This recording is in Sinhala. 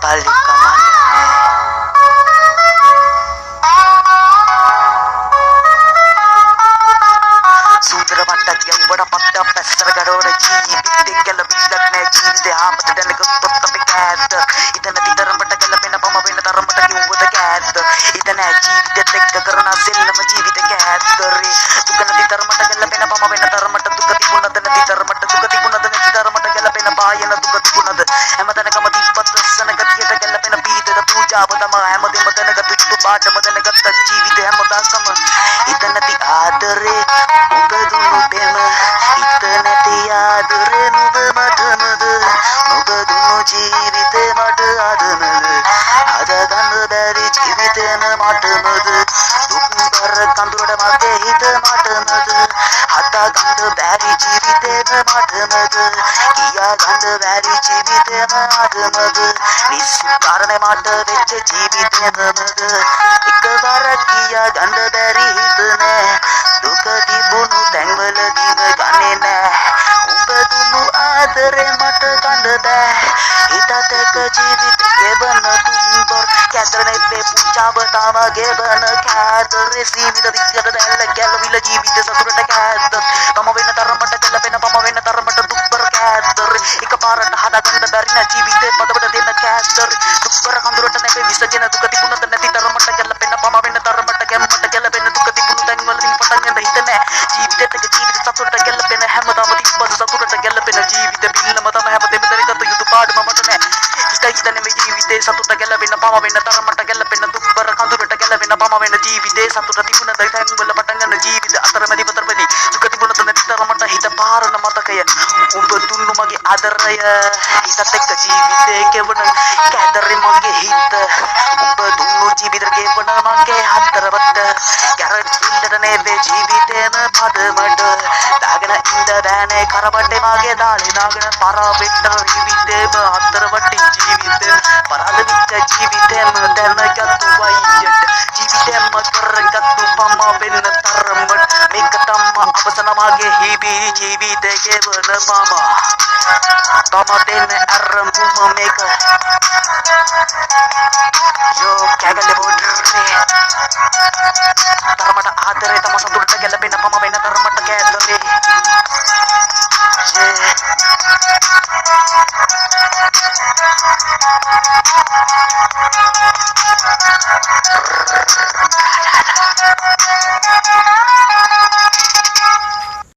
kali kamane සුන්දර වට්ටක් යවුවට පට්ට පැස්සර ගඩෝර ජීවිතේ ගැලවිලක් නෑ ජීවිතේ ආපතට නැගොත් අපි කෑද්ද ඉතන විතරමට ගැලපෙන පම වෙන තරමට කිව්වද කෑද්ද ඉතන ජීවිතෙත් එක්ක කරන සෙල්ලම ජීවිත කෑද්දරේ දුක නැති තරමට ගැලපෙන පම වෙන තරමට දුක තිබුණද නැති තරමට දුක තිබුණද නැති තරමට ගැලපෙන පායන දුක තිබුණද හැමතැනකම තිබ්බත් ලස්සන ගතියට ගැලපෙන පීඩන පූජාව තම හැමදෙම දැනගත් ඉක්තු පාඩම දැනගත් ජීවිතය හැමදාසම ඉතන නැති ආදරේ උඹදුණු පෙම හිත නැති ආදරේ නුඹ මටමද නුඹදුණු ජීවිතේ මට අදමද හදගන්න බැරි ජීවිතේම මටමද දුක්බර කඳුරට මගේ හිත මටමද හදගන්න බැරි ජීවිතේම මටමද කියා ගන්න බැරි ජීවිතේම අදමද නිස්සාරනේ මට වෙච්ච ජීවිතේමද එකවර කියා ගන්න බැරි හිත නෑ දුක තිබුණු තැන්වලදීම ගන්නේ නෑ උඹ දුන්නු ආදරේ මට ගන්න බෑ හිතත් එක්ක ජීවිත ගෙවන තුන්දොර කැදරනේ පේ පුංචාව තාම ගෙවන කැදරේ සීමිත විද්‍යට දැල්ල ගැලවිල ජීවිත සතුරට කැද්ද තම වෙන තරමට ගැලපෙන පම වෙන තරමට දුක්බර කැදර එකපාරට හදාගන්න බැරි නැ ජීවිතේ පදවට දෙන්න කැදර දුක්බර කඳුරට නැපේ විසගෙන දුක තිබුණද නැති තරමට ගැලපෙන පම වෙන තරමට ගැම්මට ගැලපෙන දුක තිබුණු තැන්වලදී පටන් ගන්න හිත නෑ ජීවිතේට ජීවිත සතුරට ගැලපෙන හැමදාම තිබ්බද සතුරට ගැලපෙන ජීවිත බිල්ලම තම හැමදෙම දැනගත යුතු පාඩම මට නෑ හිතන මේ ජීවිතේ සතුට ගැලපෙන පම වෙන තරමට ගැලපෙන දුක්බර කඳුරට ගැලපෙන පම වෙන ජීවිතේ සතුට තිබුණ දයිතන් වල පටන් ගන්න ජීවිත අතරමැදි පතරමැදි දුක තිබුණද නැති තරමට හිත පාරන මතකය ඔබ දුන්නු මගේ ආදරය හිතත් එක්ක ජීවිතේ කෙවන කැදරේ මගේ හිත ඔබ දුන්නු ජීවිතේ ගෙවන මගේ හතරවට ගැරන්ටිල්ලට නේ ජීවිතේම පදමට දාගෙන ඉඳ බෑනේ කරවටේ මගේ දාලේ දාගෙන පරවෙට ජීවිතේම හතරවට ජීවිත පරාද විච්ච ජීවිතේම දැනගත්තු වයියට ජීවිතේම කරගත්තු පම වෙන තරමට මේක තම අවසන මගේ හිබි ජීවිතේ ගෙවන පම තම දෙන්න අරමුම මේක යෝ කැගලේ බොඩරේ තරමට ආදරේ තම සතුටට ගැලපෙන පම වෙන තරමට කැදරේ